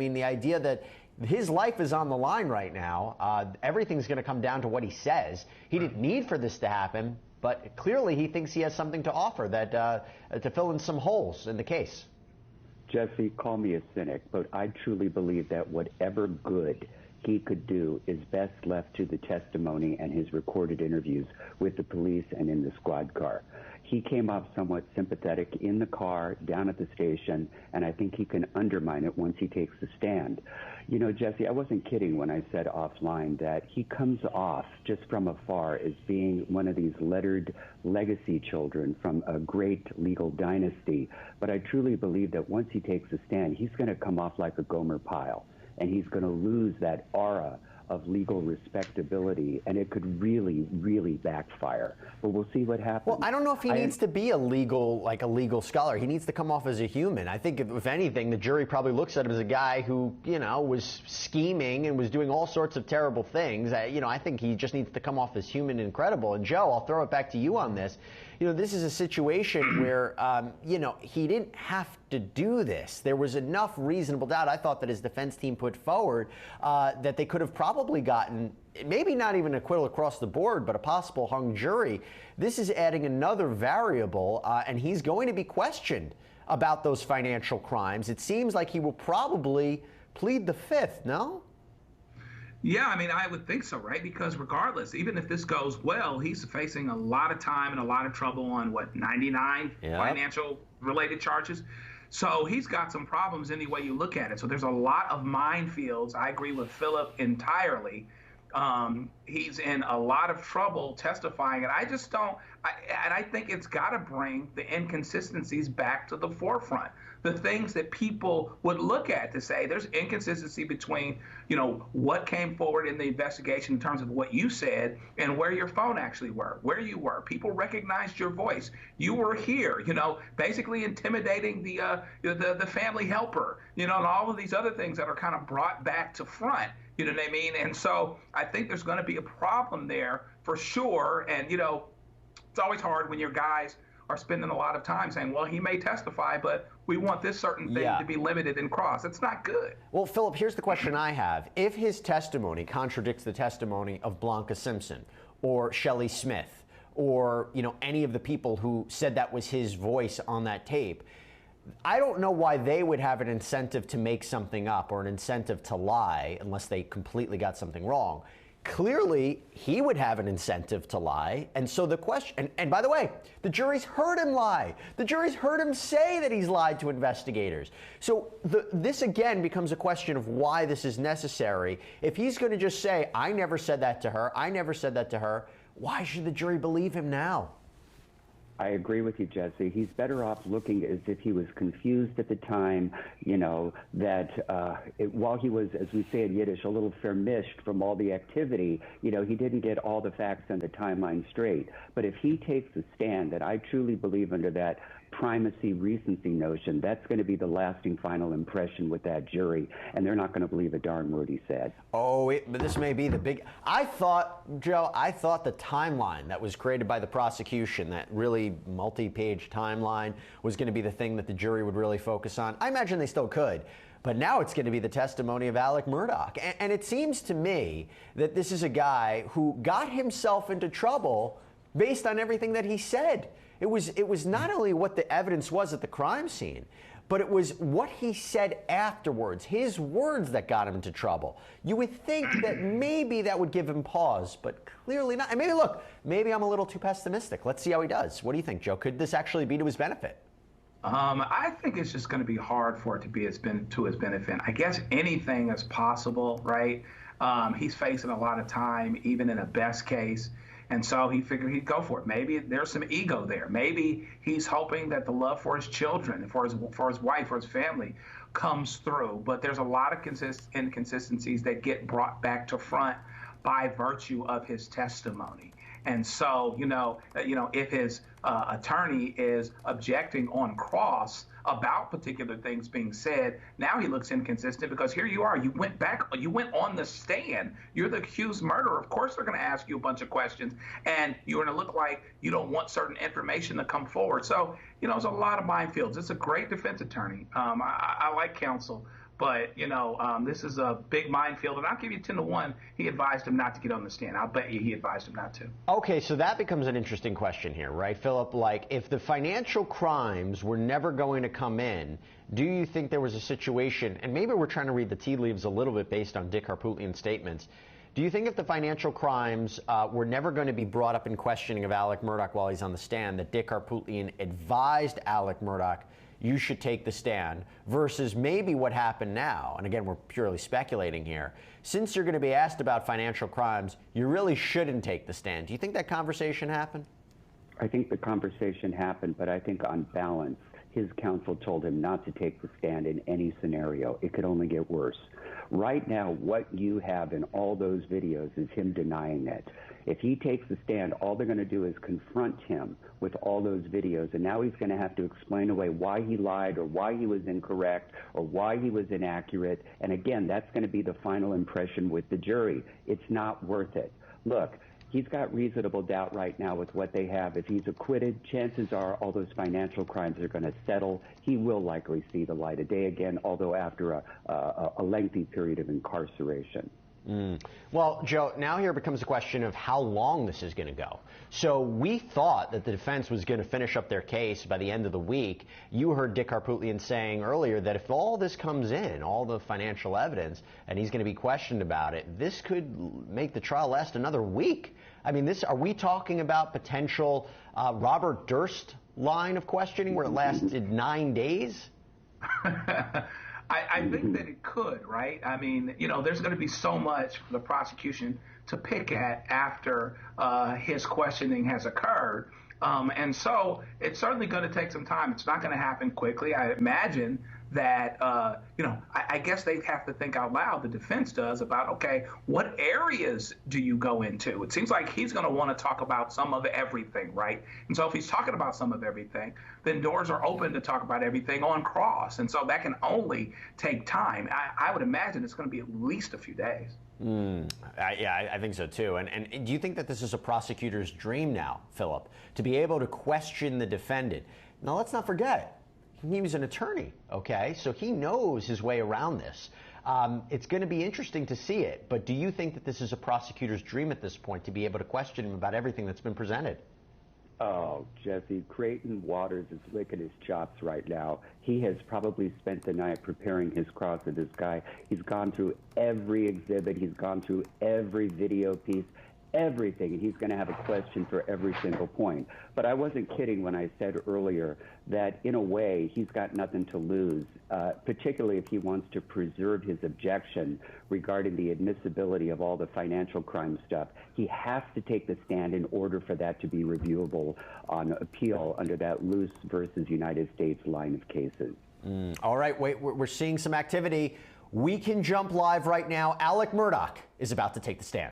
I mean, the idea that his life is on the line right now, everything's going to come down to what he says. He didn't need for this to happen, but clearly he thinks he has something to offer that to fill in some holes in the case. Jesse, call me a cynic, but I truly believe that whatever good he could do is best left to the testimony and his recorded interviews with the police and in the squad car. He came off somewhat sympathetic in the car, down at the station, and I think he can undermine it once he takes the stand. You know, Jesse, I wasn't kidding when I said offline that he comes off just from afar as being one of these lettered legacy children from a great legal dynasty. But I truly believe that once he takes the stand, he's going to come off like a Gomer Pyle, and he's going to lose that aura of legal respectability, and it could really, really backfire. But we'll see what happens. Well, I don't know if he needs to be a legal scholar. He needs to come off as a human. I think, if anything, the jury probably looks at him as a guy who, you know, was scheming and was doing all sorts of terrible things. You know, I think he just needs to come off as human and credible. And Joe, I'll throw it back to you on this. You know, this is a situation where, you know, he didn't have to do this. There was enough reasonable doubt, I thought, that his defense team put forward that they could have probably gotten, maybe not even acquittal across the board, but a possible hung jury. This is adding another variable, and he's going to be questioned about those financial crimes. It seems like he will probably plead the fifth, no? Yeah, I mean, I would think so, right? Because regardless, even if this goes well, he's facing a lot of time and a lot of trouble on, 99 financial related charges. So he's got some problems any way you look at it. So there's a lot of minefields. I agree with Philip entirely. He's in a lot of trouble testifying, and I just don't, and I think it's got to bring the inconsistencies back to the forefront. The things that people would look at to say there's inconsistency between, you know, what came forward in the investigation in terms of what you said and where your phone actually were, where you were. People recognized your voice. You were here, you know, basically intimidating the family helper, you know, and all of these other things that are kind of brought back to front. You know what I mean? And so I think there's going to be a problem there for sure. And, you know, it's always hard when your guys are spending a lot of time saying, well, he may testify, but we want this certain thing to be limited and crossed. It's not good. Well, Philip, here's the question I have. If his testimony contradicts the testimony of Blanca Simpson or Shelley Smith or, you know, any of the people who said that was his voice on that tape, I don't know why they would have an incentive to make something up or an incentive to lie unless they completely got something wrong. Clearly, he would have an incentive to lie. And so the question, and by the way, the jury's heard him lie. The jury's heard him say that he's lied to investigators. So this again becomes a question of why this is necessary. If he's going to just say, I never said that to her, I never said that to her, why should the jury believe him now? I agree with you, Jesse. He's better off looking as if he was confused at the time, you know, that while he was, as we say in Yiddish, a little vermischt from all the activity, you know, he didn't get all the facts and the timeline straight. But if he takes a stand that I truly believe under that primacy recency notion, that's going to be the lasting final impression with that jury, and they're not going to believe a darn word he said. Oh, but this may be the big, I thought, Joe, the timeline that was created by the prosecution, that really multi-page timeline, was going to be the thing that the jury would really focus on. I imagine they still could. But now it's going to be the testimony of Alec Murdaugh. And it seems to me that this is a guy who got himself into trouble based on everything that he said. It was not only what the evidence was at the crime scene, but it was what he said afterwards, his words that got him into trouble. You would think that maybe that would give him pause, but clearly not. And maybe, look, maybe I'm a little too pessimistic. Let's see how he does. What do you think, Joe? Could this actually be to his benefit? I think it's just going to be hard for it to be to his benefit. I guess anything is possible, right? He's facing a lot of time, even in a best case. And so he figured he'd go for it. Maybe there's some ego there. Maybe he's hoping that the love for his children, for his wife, for his family comes through. But there's a lot of inconsistencies that get brought back to front by virtue of his testimony. And so, you know, if his attorney is objecting on cross about particular things being said, now he looks inconsistent because here you are. You went on the stand. You're the accused murderer. Of course, they're going to ask you a bunch of questions, and you're going to look like you don't want certain information to come forward. So, you know, there's a lot of minefields. It's a great defense attorney. I like counsel. But, this is a big minefield, and I'll give you 10-1. He advised him not to get on the stand. I'll bet you he advised him not to. Okay, so that becomes an interesting question here, right, Philip? Like, if the financial crimes were never going to come in, do you think there was a situation, and maybe we're trying to read the tea leaves a little bit based on Dick Harpootlian's statements, do you think if the financial crimes were never going to be brought up in questioning of Alec Murdaugh while he's on the stand, that Dick Harpootlian advised Alec Murdaugh, you should take the stand, versus maybe what happened now, and again, we're purely speculating here, since you're going to be asked about financial crimes, you really shouldn't take the stand. Do you think that conversation happened? I think the conversation happened, but I think on balance, his counsel told him not to take the stand in any scenario. It could only get worse. Right now, what you have in all those videos is him denying it. If he takes the stand, all they're going to do is confront him with all those videos, and now he's going to have to explain away why he lied or why he was incorrect or why he was inaccurate. And again, that's going to be the final impression with the jury. It's not worth it. Look, he's got reasonable doubt right now with what they have. If he's acquitted, chances are all those financial crimes are going to settle. He will likely see the light of day again, although after a lengthy period of incarceration. Well, Joe, now here becomes a question of how long this is going to go. So we thought that the defense was going to finish up their case by the end of the week. You heard Dick Harpootlian saying earlier that if all this comes in, all the financial evidence, and he's going to be questioned about it, this could make the trial last another week. I mean, are we talking about potential Robert Durst line of questioning where it lasted 9 days? I think that it could, right? I mean, there's going to be so much for the prosecution to pick at after his questioning has occurred. And so it's certainly going to take some time. It's not going to happen quickly. I imagine that, I guess they have to think out loud, the defense does, about, okay, what areas do you go into? It seems like he's going to want to talk about some of everything, right? And so if he's talking about some of everything, then doors are open to talk about everything on cross. And so that can only take time. I would imagine it's going to be at least a few days. I think so too. And do you think that this is a prosecutor's dream now, Philip, to be able to question the defendant? Now, let's not forget, he was an attorney, okay? So he knows his way around this. It's going to be interesting to see it, but do you think that this is a prosecutor's dream at this point, to be able to question him about everything that's been presented? Oh, Jesse, Creighton Waters is licking his chops right now. He has probably spent the night preparing his cross of this guy. He's gone through every exhibit. He's gone through every video piece, everything, and he's going to have a question for every single point. But I wasn't kidding when I said earlier that, in a way, he's got nothing to lose, particularly if he wants to preserve his objection regarding the admissibility of all the financial crime stuff. He has to take the stand in order for that to be reviewable on appeal under that Luce versus United States line of cases. All right, wait, we're seeing some activity. We can jump live right now. Alec Murdaugh is about to take the stand.